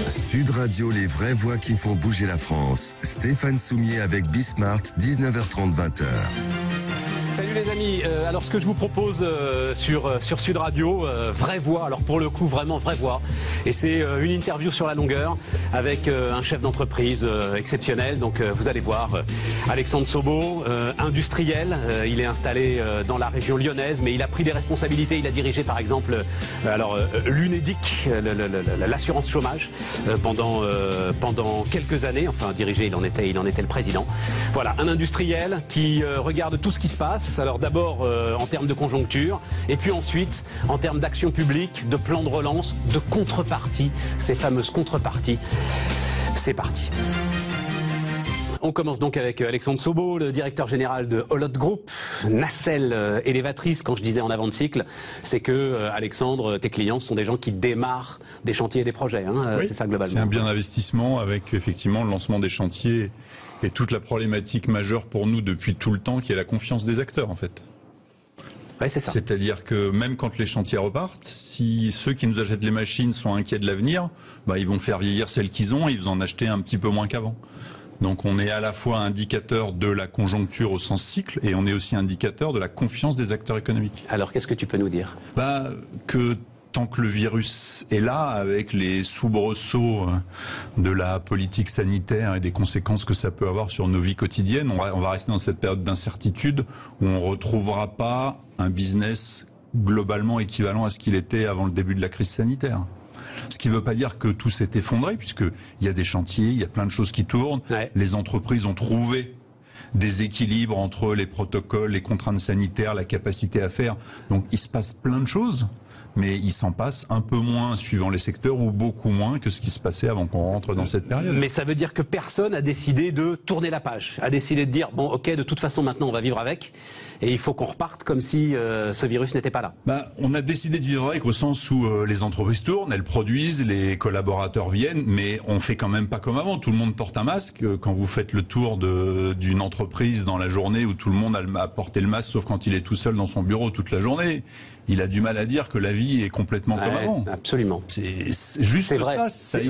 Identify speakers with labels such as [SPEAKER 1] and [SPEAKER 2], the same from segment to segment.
[SPEAKER 1] Sud Radio, les vraies voix qui font bouger la France. Stéphane Soumier avec Bismart, 19h30, 20h.
[SPEAKER 2] Salut les amis, alors ce que je vous propose sur Sud Radio, vraie voix, alors pour le coup vraiment vraie voix, et c'est une interview sur la longueur avec un chef d'entreprise exceptionnel, donc vous allez voir Alexandre Sobo, industriel, il est installé dans la région lyonnaise, mais il a pris des responsabilités, il a dirigé par exemple l'UNEDIC, l'assurance chômage, pendant quelques années, enfin dirigé, il en était le président. Voilà, un industriel qui regarde tout ce qui se passe. Alors d'abord en termes de conjoncture, et puis ensuite en termes d'action publique, de plan de relance, de contrepartie, ces fameuses contreparties. C'est parti. On commence donc avec Alexandre Sobo, le directeur général de Holod Group, nacelle élévatrice. Quand je disais en avant de cycle, c'est que Alexandre, tes clients sont des gens qui démarrent des chantiers et des projets, hein, oui, c'est ça globalement.
[SPEAKER 3] C'est un bien d'investissement avec effectivement le lancement des chantiers et toute la problématique majeure pour nous depuis tout le temps qui est la confiance des acteurs en fait.
[SPEAKER 2] Ouais, c'est ça.
[SPEAKER 3] C'est-à-dire que même quand les chantiers repartent, si ceux qui nous achètent les machines sont inquiets de l'avenir, ils vont faire vieillir celles qu'ils ont et ils vont en acheter un petit peu moins qu'avant. Donc on est à la fois indicateur de la conjoncture au sens cycle et on est aussi indicateur de la confiance des acteurs économiques.
[SPEAKER 2] Alors qu'est-ce que tu peux nous dire ?
[SPEAKER 3] Que tant que le virus est là, avec les soubresauts de la politique sanitaire et des conséquences que ça peut avoir sur nos vies quotidiennes, on va rester dans cette période d'incertitude où on ne retrouvera pas un business globalement équivalent à ce qu'il était avant le début de la crise sanitaire. Ce qui ne veut pas dire que tout s'est effondré, puisqu'il y a des chantiers, il y a plein de choses qui tournent. Ouais. Les entreprises ont trouvé des équilibres entre les protocoles, les contraintes sanitaires, la capacité à faire. Donc il se passe plein de choses, mais il s'en passe un peu moins suivant les secteurs ou beaucoup moins que ce qui se passait avant qu'on rentre dans cette période.
[SPEAKER 2] Mais ça veut dire que personne a décidé de tourner la page, a décidé de dire bon ok, de toute façon maintenant on va vivre avec et il faut qu'on reparte comme si ce virus n'était pas là.
[SPEAKER 3] On a décidé de vivre avec au sens où les entreprises tournent, elles produisent, les collaborateurs viennent, mais on fait quand même pas comme avant. Tout le monde porte un masque. Quand vous faites le tour d'une entreprise dans la journée où tout le monde a porté le masque, sauf quand il est tout seul dans son bureau toute la journée, il a du mal à dire que la vie est complètement comme avant.
[SPEAKER 2] Absolument.
[SPEAKER 3] C'est juste ça.
[SPEAKER 2] C'est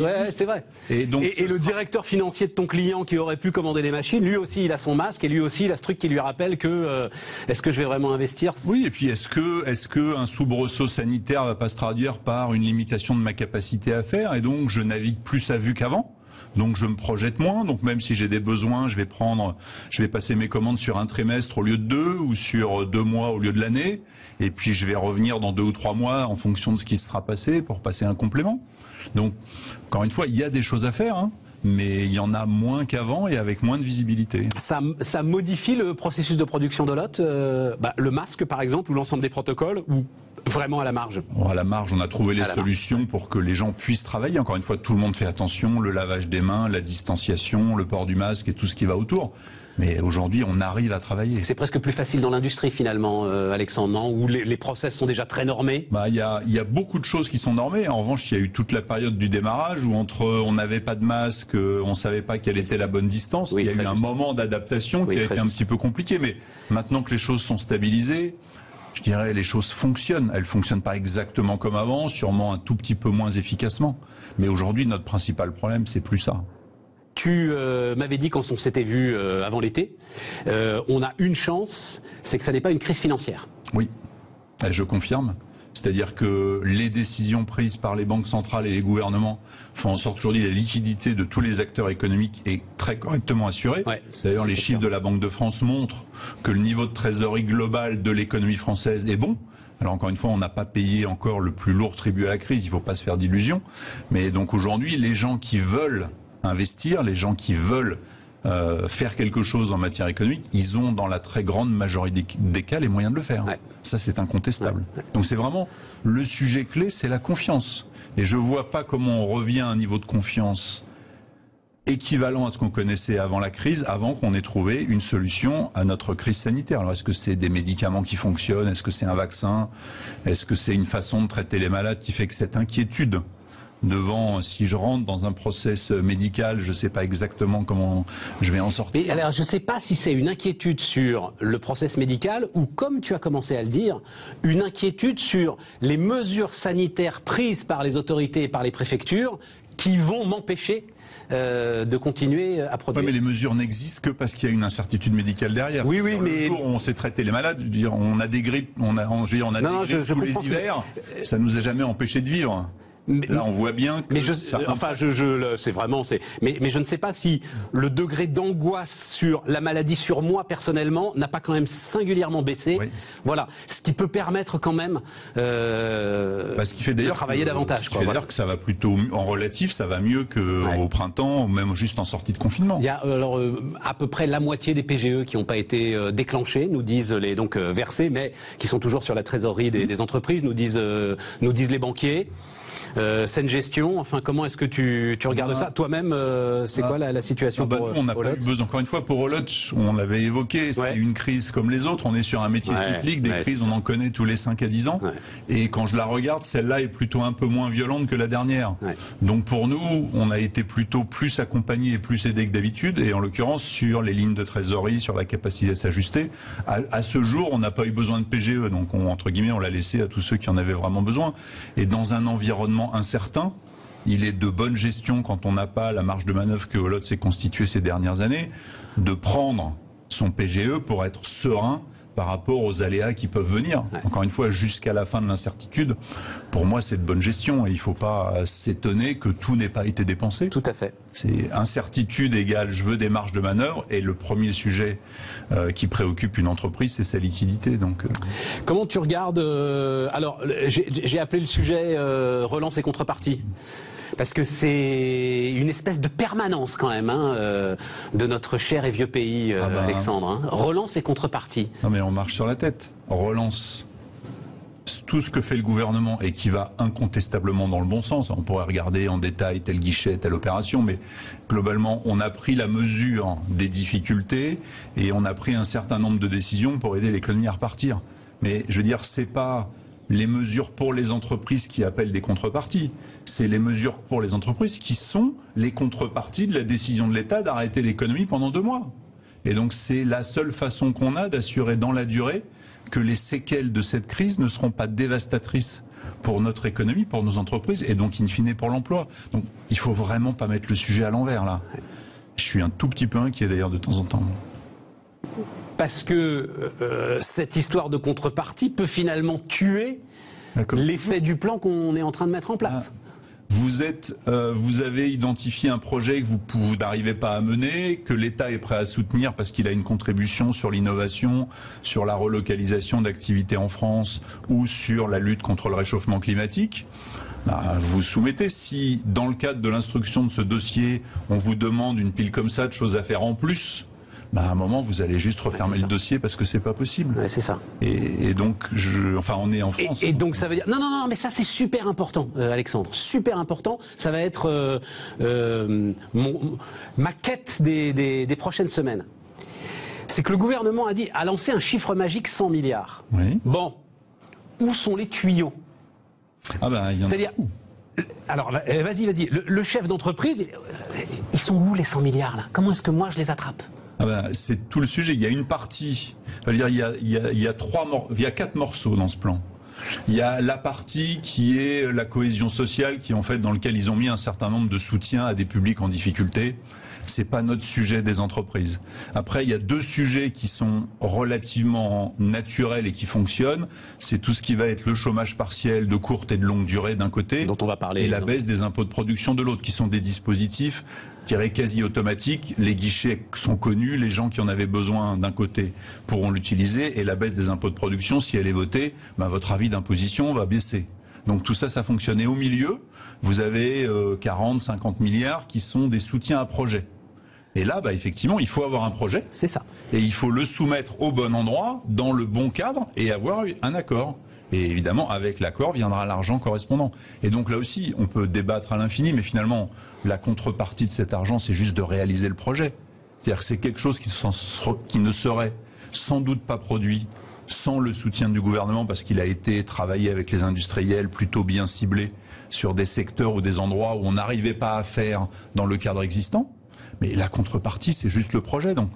[SPEAKER 2] vrai. Et le directeur financier de ton client qui aurait pu commander les machines, lui aussi il a son masque et lui aussi il a ce truc qui lui rappelle que est-ce que je vais vraiment investir ?
[SPEAKER 3] Oui, et puis est-ce que un soubresaut sanitaire va pas se traduire par une limitation de ma capacité à faire et donc je navigue plus à vue qu'avant ? Donc je me projette moins, donc même si j'ai des besoins, je vais passer mes commandes sur un trimestre au lieu de 2 ou sur 2 mois au lieu de l'année, et puis je vais revenir dans 2 ou 3 mois en fonction de ce qui se sera passé pour passer un complément. Donc encore une fois, il y a des choses à faire, hein, mais il y en a moins qu'avant et avec moins de visibilité.
[SPEAKER 2] Ça modifie le processus de production d'Holod, le masque par exemple ou l'ensemble des protocoles ou vraiment à la marge?
[SPEAKER 3] À la marge, on a trouvé les solutions pour que les gens puissent travailler. Encore une fois, tout le monde fait attention, le lavage des mains, la distanciation, le port du masque et tout ce qui va autour. Mais aujourd'hui, on arrive à travailler. C'est
[SPEAKER 2] presque plus facile dans l'industrie finalement, Alexandre, non ? Où les process sont déjà très normés.
[SPEAKER 3] Il y a beaucoup de choses qui sont normées. En revanche, il y a eu toute la période du démarrage où on n'avait pas de masque, on savait pas quelle était la bonne distance. Oui, il y a eu un moment d'adaptation qui a été un petit peu compliqué. Mais maintenant que les choses sont stabilisées, je dirais les choses fonctionnent. Elles fonctionnent pas exactement comme avant, sûrement un tout petit peu moins efficacement. Mais aujourd'hui, notre principal problème, c'est plus ça.
[SPEAKER 2] Tu m'avais dit quand on s'était vu avant l'été, on a une chance, c'est que ça n'est pas une crise financière.
[SPEAKER 3] Oui, je confirme. C'est-à-dire que les décisions prises par les banques centrales et les gouvernements font en sorte qu'aujourd'hui la liquidité de tous les acteurs économiques est très correctement assurée. Ouais, d'ailleurs, les chiffres de la Banque de France montrent que le niveau de trésorerie global de l'économie française est bon. Alors encore une fois, on n'a pas payé encore le plus lourd tribut à la crise, il ne faut pas se faire d'illusions. Mais donc aujourd'hui, les gens qui veulent investir, les gens qui veulent faire quelque chose en matière économique, ils ont dans la très grande majorité des cas les moyens de le faire. Ouais. Ça, c'est incontestable. Ouais. Donc c'est vraiment le sujet clé, c'est la confiance. Et je vois pas comment on revient à un niveau de confiance équivalent à ce qu'on connaissait avant la crise, avant qu'on ait trouvé une solution à notre crise sanitaire. Alors est-ce que c'est des médicaments qui fonctionnent? Est-ce que c'est un vaccin? Est-ce que c'est une façon de traiter les malades qui fait que cette inquiétude devant, si je rentre dans un process médical, je ne sais pas exactement comment je vais en sortir.
[SPEAKER 2] Et alors, je ne sais pas si c'est une inquiétude sur le process médical ou, comme tu as commencé à le dire, une inquiétude sur les mesures sanitaires prises par les autorités et par les préfectures qui vont m'empêcher de continuer à produire.
[SPEAKER 3] Ouais, mais les mesures n'existent que parce qu'il y a une incertitude médicale derrière.
[SPEAKER 2] Oui, oui, mais
[SPEAKER 3] le jour où on sait traiter les malades, je veux dire, on a des grippes, on a des grippes tous les hivers, ça nous a jamais empêché de vivre. Là, on voit bien que...
[SPEAKER 2] Mais mais je ne sais pas si le degré d'angoisse sur la maladie sur moi, personnellement, n'a pas quand même singulièrement baissé. Oui. Voilà. Ce qui peut permettre quand même
[SPEAKER 3] ce qui fait
[SPEAKER 2] de travailler davantage.
[SPEAKER 3] Ce qui fait d'ailleurs que ça va plutôt, en relatif, ça va mieux qu'au printemps, ou même juste en sortie de confinement.
[SPEAKER 2] Il y a alors à peu près la moitié des PGE qui n'ont pas été déclenchés, nous disent versés, mais qui sont toujours sur la trésorerie des entreprises, nous disent les banquiers. Saine gestion, enfin comment est-ce que tu regardes ça toi-même? C'est quoi la situation pour
[SPEAKER 3] on n'a pas eu besoin. Encore une fois, pour Olot, on l'avait évoqué, c'est une crise comme les autres. On est sur un métier cyclique, des crises on en connaît tous les 5 à 10 ans. Ouais. Et quand je la regarde, celle-là est plutôt un peu moins violente que la dernière. Ouais. Donc pour nous, on a été plutôt plus accompagné et plus aidé que d'habitude. Et en l'occurrence, sur les lignes de trésorerie, sur la capacité à s'ajuster, à ce jour, on n'a pas eu besoin de PGE. Donc entre guillemets, on l'a laissé à tous ceux qui en avaient vraiment besoin. Et dans un environnement incertain, il est de bonne gestion, quand on n'a pas la marge de manœuvre que Olot s'est constituée ces dernières années, de prendre son PGE pour être serein par rapport aux aléas qui peuvent venir. Ouais. Encore une fois, jusqu'à la fin de l'incertitude, pour moi, c'est de bonne gestion et il ne faut pas s'étonner que tout n'ait pas été dépensé.
[SPEAKER 2] Tout à fait.
[SPEAKER 3] C'est incertitude égale je veux des marges de manœuvre et le premier sujet qui préoccupe une entreprise, c'est sa liquidité. Donc,
[SPEAKER 2] Comment tu regardes alors, j'ai appelé le sujet relance et contrepartie. Parce que c'est une espèce de permanence quand même de notre cher et vieux pays, Alexandre. Relance et contrepartie.
[SPEAKER 3] Non mais on marche sur la tête. Relance, tout ce que fait le gouvernement et qui va incontestablement dans le bon sens. On pourrait regarder en détail tel guichet, telle opération, mais globalement, on a pris la mesure des difficultés et on a pris un certain nombre de décisions pour aider l'économie à repartir. Mais je veux dire, c'est pas les mesures pour les entreprises qui appellent des contreparties. C'est les mesures pour les entreprises qui sont les contreparties de la décision de l'État d'arrêter l'économie pendant 2 mois. Et donc c'est la seule façon qu'on a d'assurer dans la durée que les séquelles de cette crise ne seront pas dévastatrices pour notre économie, pour nos entreprises et donc in fine pour l'emploi. Donc il faut vraiment pas mettre le sujet à l'envers là. Je suis un tout petit peu inquiet d'ailleurs de temps en temps.
[SPEAKER 2] Parce que cette histoire de contrepartie peut finalement tuer l'effet du plan qu'on est en train de mettre en place.
[SPEAKER 3] Vous avez identifié un projet que vous n'arrivez pas à mener, que l'État est prêt à soutenir parce qu'il a une contribution sur l'innovation, sur la relocalisation d'activités en France ou sur la lutte contre le réchauffement climatique. Vous soumettez. Si, dans le cadre de l'instruction de ce dossier, on vous demande une pile comme ça de choses à faire en plus, à un moment, vous allez juste refermer le dossier parce que c'est pas possible.
[SPEAKER 2] Ouais, c'est ça.
[SPEAKER 3] Et donc, on est en France.
[SPEAKER 2] Et donc, ça veut dire... Non, mais ça, c'est super important, Alexandre. Super important. Ça va être ma quête des prochaines semaines. C'est que le gouvernement a lancé un chiffre magique 100 milliards.
[SPEAKER 3] Oui.
[SPEAKER 2] Bon, où sont les tuyaux? C'est-à-dire... Alors, vas-y. Le chef d'entreprise, ils sont où les 100 milliards là? Comment est-ce que moi je les attrape?
[SPEAKER 3] C'est tout le sujet. Il y a une partie, il y a 4 morceaux dans ce plan. Il y a la partie qui est la cohésion sociale, qui en fait dans lequel ils ont mis un certain nombre de soutiens à des publics en difficulté. C'est pas notre sujet des entreprises. Après, il y a 2 sujets qui sont relativement naturels et qui fonctionnent. C'est tout ce qui va être le chômage partiel de courte et de longue durée d'un côté,
[SPEAKER 2] dont on va parler,
[SPEAKER 3] et la baisse des impôts de production de l'autre, qui sont des dispositifs, je dirais, quasi automatiques. Les guichets sont connus, les gens qui en avaient besoin d'un côté pourront l'utiliser, et la baisse des impôts de production, si elle est votée, votre avis d'imposition va baisser. Donc tout ça, ça fonctionne. Et au milieu, vous avez 40, 50 milliards qui sont des soutiens à projets. Et là, effectivement, il faut avoir un projet.
[SPEAKER 2] C'est ça.
[SPEAKER 3] Et il faut le soumettre au bon endroit, dans le bon cadre, et avoir un accord. Et évidemment, avec l'accord viendra l'argent correspondant. Et donc là aussi, on peut débattre à l'infini, mais finalement, la contrepartie de cet argent, c'est juste de réaliser le projet. C'est-à-dire que c'est quelque chose qui ne serait sans doute pas produit sans le soutien du gouvernement, parce qu'il a été travaillé avec les industriels plutôt bien ciblés sur des secteurs ou des endroits où on n'arrivait pas à faire dans le cadre existant. Mais la contrepartie, c'est juste le projet. Donc,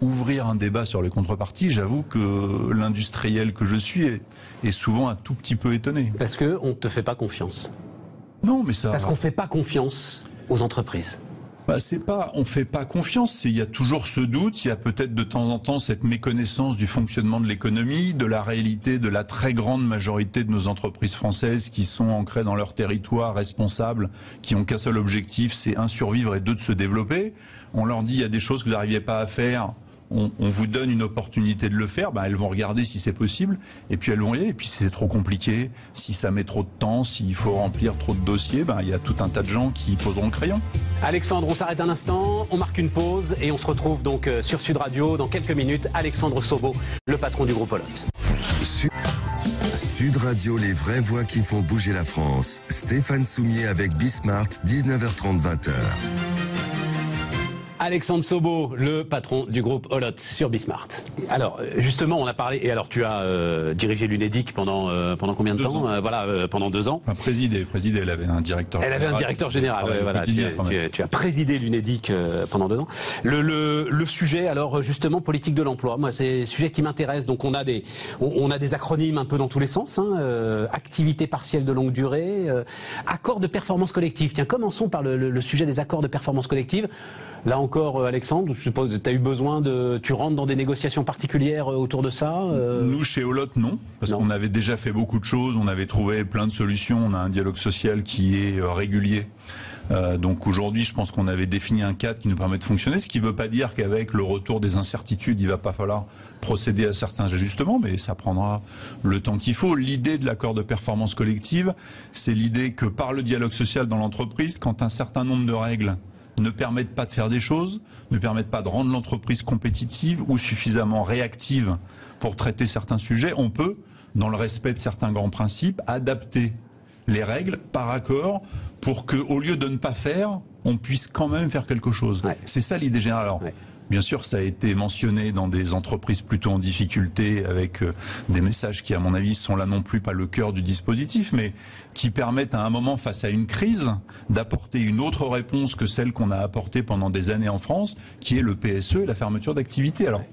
[SPEAKER 3] ouvrir un débat sur les contreparties, j'avoue que l'industriel que je suis est souvent un tout petit peu étonné.
[SPEAKER 2] Parce qu'on ne te fait pas confiance.
[SPEAKER 3] Non, mais ça...
[SPEAKER 2] Parce qu'on ne fait pas confiance aux entreprises.
[SPEAKER 3] C'est pas, on fait pas confiance, il y a toujours ce doute, il y a peut-être de temps en temps cette méconnaissance du fonctionnement de l'économie, de la réalité de la très grande majorité de nos entreprises françaises qui sont ancrées dans leur territoire, responsables, qui ont qu'un seul objectif, c'est un, survivre et deux, de se développer. On leur dit il y a des choses que vous n'arriviez pas à faire, on vous donne une opportunité de le faire, elles vont regarder si c'est possible, et puis elles vont y aller. Et puis si c'est trop compliqué, si ça met trop de temps, s'il faut remplir trop de dossiers, il y a tout un tas de gens qui poseront le crayon.
[SPEAKER 2] Alexandre, on s'arrête un instant, on marque une pause et on se retrouve donc sur Sud Radio dans quelques minutes. Alexandre Sobo, le patron du groupe Olot.
[SPEAKER 1] Sud Radio, les vraies voix qui font bouger la France. Stéphane Soumier avec Bismart, 19h30, 20h.
[SPEAKER 2] Alexandre Sobo, le patron du groupe Olot sur Bismart. Alors, justement, on a parlé, et alors tu as dirigé l'UNEDIC pendant combien de temps ? Pendant 2 ans.
[SPEAKER 3] Présidé, elle avait un directeur général.
[SPEAKER 2] Elle avait un directeur général, tu as présidé l'UNEDIC pendant 2 ans. Le sujet, alors justement, politique de l'emploi, moi c'est un sujet qui m'intéresse, donc on a des acronymes un peu dans tous les sens, activité partielle de longue durée, accord de performance collective. Tiens, commençons par le sujet des accords de performance collective. Là encore, Alexandre, je suppose que tu as eu besoin tu rentres dans des négociations particulières autour de ça
[SPEAKER 3] Nous, chez Olot, non. Parce qu'on avait déjà fait beaucoup de choses, on avait trouvé plein de solutions, on a un dialogue social qui est régulier. Donc aujourd'hui, je pense qu'on avait défini un cadre qui nous permet de fonctionner, ce qui ne veut pas dire qu'avec le retour des incertitudes, il ne va pas falloir procéder à certains ajustements, mais ça prendra le temps qu'il faut. L'idée de l'accord de performance collective, c'est l'idée que par le dialogue social dans l'entreprise, quand un certain nombre de règles ne permettent pas de faire des choses, ne permettent pas de rendre l'entreprise compétitive ou suffisamment réactive pour traiter certains sujets, on peut, dans le respect de certains grands principes, adapter les règles par accord pour que, au lieu de ne pas faire, on puisse quand même faire quelque chose. Ouais. C'est ça l'idée générale. Alors, bien sûr, ça a été mentionné dans des entreprises plutôt en difficulté avec des messages qui, à mon avis, sont là non plus pas le cœur du dispositif, mais qui permettent à un moment, face à une crise, d'apporter une autre réponse que celle qu'on a apportée pendant des années en France, qui est le PSE et la fermeture d'activité. Alors,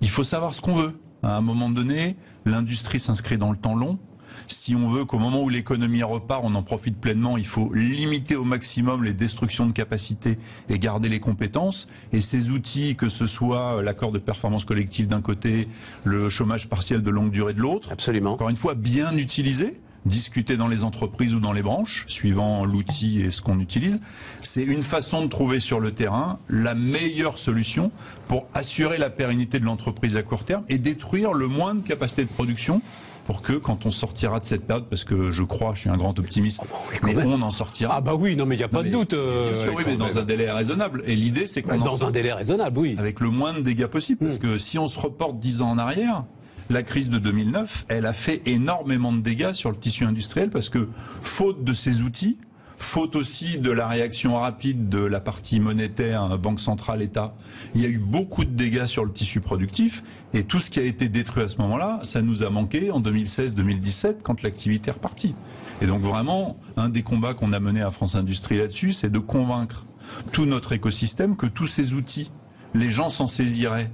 [SPEAKER 3] il faut savoir ce qu'on veut. À un moment donné, l'industrie s'inscrit dans le temps long. Si on veut qu'au moment où l'économie repart, on en profite pleinement, il faut limiter au maximum les destructions de capacités et garder les compétences. Et ces outils, que ce soit l'accord de performance collective d'un côté, le chômage partiel de longue durée de l'autre,
[SPEAKER 2] absolument.
[SPEAKER 3] Encore une fois, bien utilisés, discuter dans les entreprises ou dans les branches, suivant l'outil et ce qu'on utilise, c'est une façon de trouver sur le terrain la meilleure solution pour assurer la pérennité de l'entreprise à court terme et détruire le moins de capacité de production pour que, quand on sortira de cette période, parce que je suis un grand optimiste, mais on en sortira.
[SPEAKER 2] Ah bah oui, non mais il n'y a pas de doute.
[SPEAKER 3] Bien sûr, oui, mais dans un délai raisonnable. Et l'idée, c'est qu'on
[SPEAKER 2] dans un délai raisonnable, oui.
[SPEAKER 3] Avec le moins de dégâts possible. Parce que si on se reporte 10 ans en arrière, la crise de 2009, elle a fait énormément de dégâts sur le tissu industriel parce que, faute de ces outils, faute aussi de la réaction rapide de la partie monétaire, Banque centrale, État, il y a eu beaucoup de dégâts sur le tissu productif et tout ce qui a été détruit à ce moment-là, ça nous a manqué en 2016-2017 quand l'activité est repartie. Et donc vraiment, un des combats qu'on a mené à France Industrie là-dessus, c'est de convaincre tout notre écosystème que tous ces outils, les gens s'en saisiraient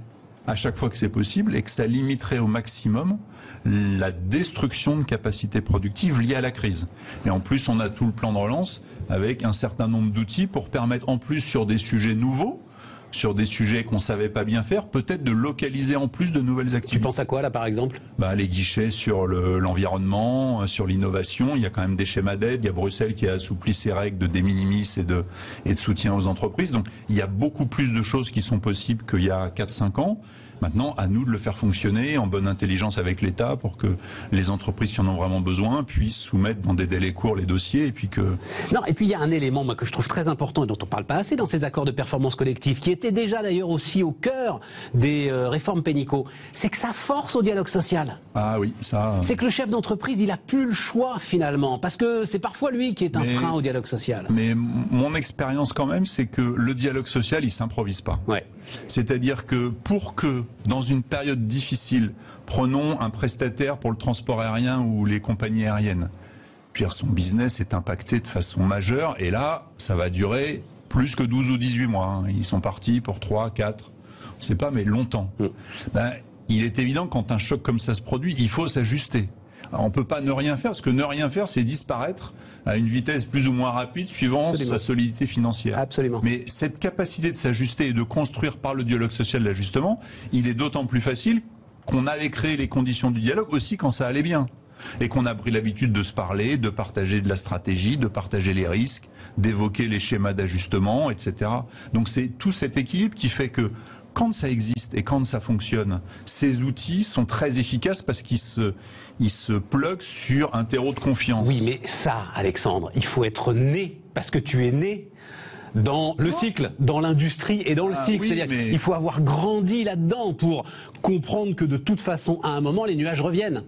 [SPEAKER 3] à chaque fois que c'est possible et que ça limiterait au maximum la destruction de capacités productives liées à la crise. Et en plus, on a tout le plan de relance avec un certain nombre d'outils pour permettre, en plus sur des sujets nouveaux, sur des sujets qu'on ne savait pas bien faire, peut-être de localiser en plus de nouvelles activités.
[SPEAKER 2] Tu penses à quoi là par exemple ?
[SPEAKER 3] Les guichets sur l'environnement, sur l'innovation, il y a quand même des schémas d'aide, il y a Bruxelles qui a assoupli ses règles de de minimis et de soutien aux entreprises, donc il y a beaucoup plus de choses qui sont possibles qu'il y a 4-5 ans. Maintenant, à nous de le faire fonctionner en bonne intelligence avec l'État pour que les entreprises qui en ont vraiment besoin puissent soumettre dans des délais courts les dossiers et puis que...
[SPEAKER 2] Non, et puis il y a un élément que je trouve très important et dont on ne parle pas assez dans ces accords de performance collective, qui était déjà d'ailleurs aussi au cœur des réformes pénicaux, c'est que ça force au dialogue social.
[SPEAKER 3] Ah oui, ça...
[SPEAKER 2] C'est que le chef d'entreprise, il n'a plus le choix finalement, parce que c'est parfois lui qui est un frein au dialogue social.
[SPEAKER 3] Mais mon expérience quand même, c'est que le dialogue social, il ne s'improvise pas.
[SPEAKER 2] Ouais.
[SPEAKER 3] C'est-à-dire que pour que, dans une période difficile, prenons un prestataire pour le transport aérien ou les compagnies aériennes, puis son business est impacté de façon majeure, et là, ça va durer plus que 12 ou 18 mois. Ils sont partis pour 3, 4, on ne sait pas, mais longtemps. Il est évident, quand un choc comme ça se produit, il faut s'ajuster. on peut pas ne rien faire, parce que ne rien faire, c'est disparaître à une vitesse plus ou moins rapide suivant sa solidité financière.
[SPEAKER 2] Absolument.
[SPEAKER 3] Mais cette capacité de s'ajuster et de construire par le dialogue social l'ajustement, il est d'autant plus facile qu'on avait créé les conditions du dialogue aussi quand ça allait bien. Et qu'on a pris l'habitude de se parler, de partager de la stratégie, de partager les risques, d'évoquer les schémas d'ajustement, etc. Donc c'est tout cet équilibre qui fait que quand ça existe et quand ça fonctionne, ces outils sont très efficaces parce qu'ils se pluguent sur un terreau de confiance.
[SPEAKER 2] Oui, mais ça, Alexandre, il faut être né, parce que tu es né dans le cycle, dans l'industrie et dans le cycle.
[SPEAKER 3] Oui,
[SPEAKER 2] c'est-à-dire qu'il faut avoir grandi là-dedans pour comprendre que de toute façon, à un moment, les nuages reviennent.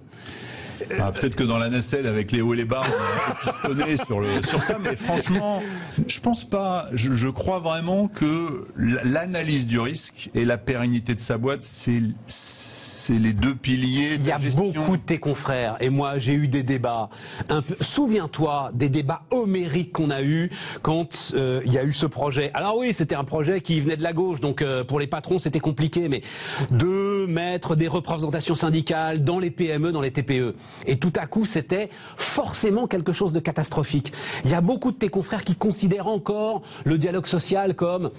[SPEAKER 3] Peut-être que dans la nacelle, avec les hauts et les bas, on a un peu pistonné sur ça, mais franchement, je pense pas. Je crois vraiment que l'analyse du risque et la pérennité de sa boîte, c'est les deux piliers de la gestion.
[SPEAKER 2] Il y a beaucoup de tes confrères, et moi j'ai eu des débats, souviens-toi des débats homériques qu'on a eus quand il y a eu ce projet. Alors oui, c'était un projet qui venait de la gauche, donc pour les patrons c'était compliqué, mais de mettre des représentations syndicales dans les PME, dans les TPE. Et tout à coup c'était forcément quelque chose de catastrophique. Il y a beaucoup de tes confrères qui considèrent encore le dialogue social comme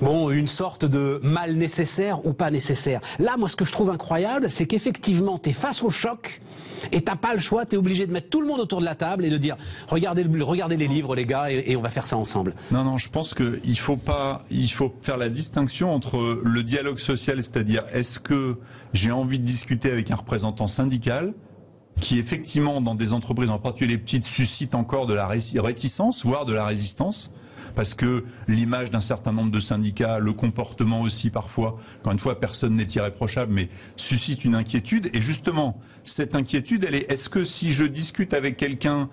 [SPEAKER 2] une sorte de mal nécessaire ou pas nécessaire. Là, moi ce que je trouve incroyable, c'est qu'effectivement, tu es face au choc et t'as pas le choix, tu es obligé de mettre tout le monde autour de la table et de dire regardez les livres, les gars, et on va faire ça ensemble.
[SPEAKER 3] Non, je pense qu'il faut faire la distinction entre le dialogue social, c'est-à-dire est-ce que j'ai envie de discuter avec un représentant syndical qui effectivement dans des entreprises, en particulier les petites, suscite encore de la réticence, voire de la résistance, parce que l'image d'un certain nombre de syndicats, le comportement aussi parfois, encore une fois, personne n'est irréprochable, mais suscite une inquiétude. Et justement, cette inquiétude, elle est, est-ce que si je discute avec quelqu'un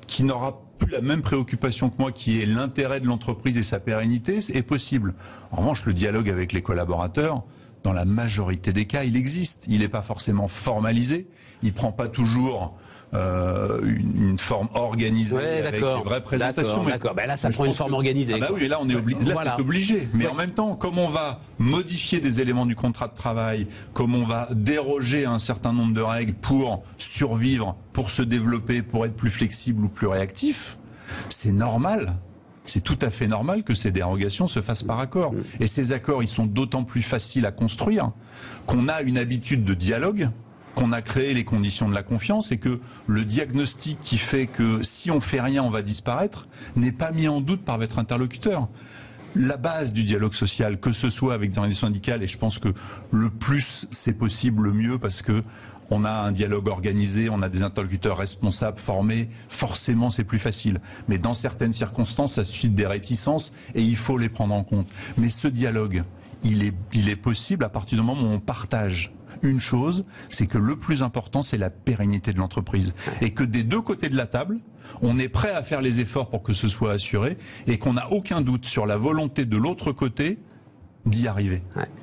[SPEAKER 3] qui n'aura plus la même préoccupation que moi, qui est l'intérêt de l'entreprise et sa pérennité, est possible. En revanche, le dialogue avec les collaborateurs, dans la majorité des cas, il existe. Il n'est pas forcément formalisé. Il prend pas toujours une forme organisée avec des vraies présentations.
[SPEAKER 2] D'accord. Là, ça prend une forme organisée.
[SPEAKER 3] Oui, là, on est c'est obligé. Mais en même temps, comme on va modifier des éléments du contrat de travail, comme on va déroger à un certain nombre de règles pour survivre, pour se développer, pour être plus flexible ou plus réactif, c'est normal. C'est tout à fait normal que ces dérogations se fassent par accord. Et ces accords, ils sont d'autant plus faciles à construire qu'on a une habitude de dialogue, qu'on a créé les conditions de la confiance et que le diagnostic qui fait que si on fait rien, on va disparaître, n'est pas mis en doute par votre interlocuteur. La base du dialogue social, que ce soit avec des organisations syndicales, et je pense que le plus c'est possible, le mieux, parce que on a un dialogue organisé, on a des interlocuteurs responsables, formés, forcément c'est plus facile. Mais dans certaines circonstances, ça suscite des réticences et il faut les prendre en compte. Mais ce dialogue, il est possible à partir du moment où on partage une chose, c'est que le plus important, c'est la pérennité de l'entreprise. Et que des deux côtés de la table, on est prêt à faire les efforts pour que ce soit assuré et qu'on n'a aucun doute sur la volonté de l'autre côté d'y arriver.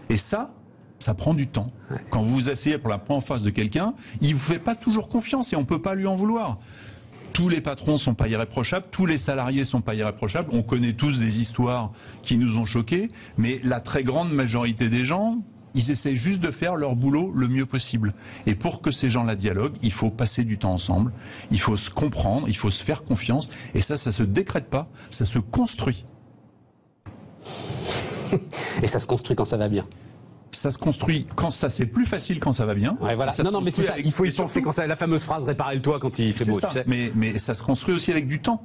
[SPEAKER 3] Et ça prend du temps. Quand vous vous asseyez pour la première fois en face de quelqu'un, il ne vous fait pas toujours confiance et on ne peut pas lui en vouloir. Tous les patrons ne sont pas irréprochables, tous les salariés ne sont pas irréprochables. On connaît tous des histoires qui nous ont choqués, mais la très grande majorité des gens, ils essaient juste de faire leur boulot le mieux possible. Et pour que ces gens-là dialoguent, il faut passer du temps ensemble, il faut se comprendre, il faut se faire confiance. Et ça se décrète pas, ça se construit.
[SPEAKER 2] Et ça se construit quand ça va bien.
[SPEAKER 3] Ça se construit quand ça, c'est plus facile quand ça va bien.
[SPEAKER 2] Ouais, voilà. Non, mais c'est ça. Il faut y penser quand ça. La fameuse phrase réparer le toit quand il fait beau.
[SPEAKER 3] Ça.
[SPEAKER 2] Tu sais.
[SPEAKER 3] Mais ça se construit aussi avec du temps.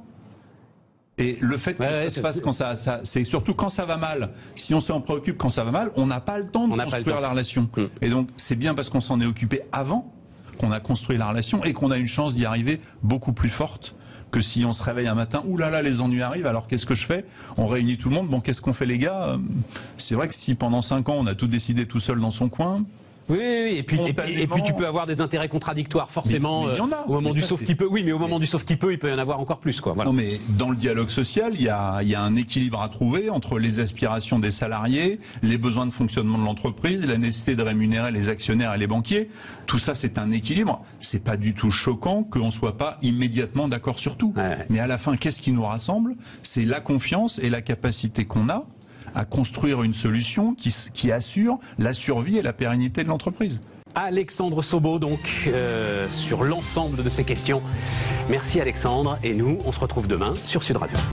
[SPEAKER 3] Et le fait que ça se fasse quand ça, c'est surtout quand ça va mal. Si on s'en préoccupe quand ça va mal, on n'a pas le temps de construire la relation. Et donc c'est bien parce qu'on s'en est occupé avant qu'on a construit la relation et qu'on a une chance d'y arriver beaucoup plus forte que si on se réveille un matin, ouh là là, les ennuis arrivent, alors qu'est-ce que je fais? On réunit tout le monde, bon, qu'est-ce qu'on fait les gars? C'est vrai que si pendant 5 ans on a tout décidé tout seul dans son coin...
[SPEAKER 2] Oui, et puis tu peux avoir des intérêts contradictoires forcément
[SPEAKER 3] mais il y en a,
[SPEAKER 2] au moment du sauf qui peut. Oui, mais au moment du sauf qui peut, il peut y en avoir encore plus, quoi. Voilà.
[SPEAKER 3] Non, mais dans le dialogue social, il y a un équilibre à trouver entre les aspirations des salariés, les besoins de fonctionnement de l'entreprise, la nécessité de rémunérer les actionnaires et les banquiers. Tout ça, c'est un équilibre. C'est pas du tout choquant qu'on soit pas immédiatement d'accord sur tout. Ouais. Mais à la fin, qu'est-ce qui nous rassemble? C'est la confiance et la capacité qu'on a à construire une solution qui assure la survie et la pérennité de l'entreprise.
[SPEAKER 2] Alexandre Sobo, donc, sur l'ensemble de ces questions. Merci Alexandre, et nous, on se retrouve demain sur Sud Radio.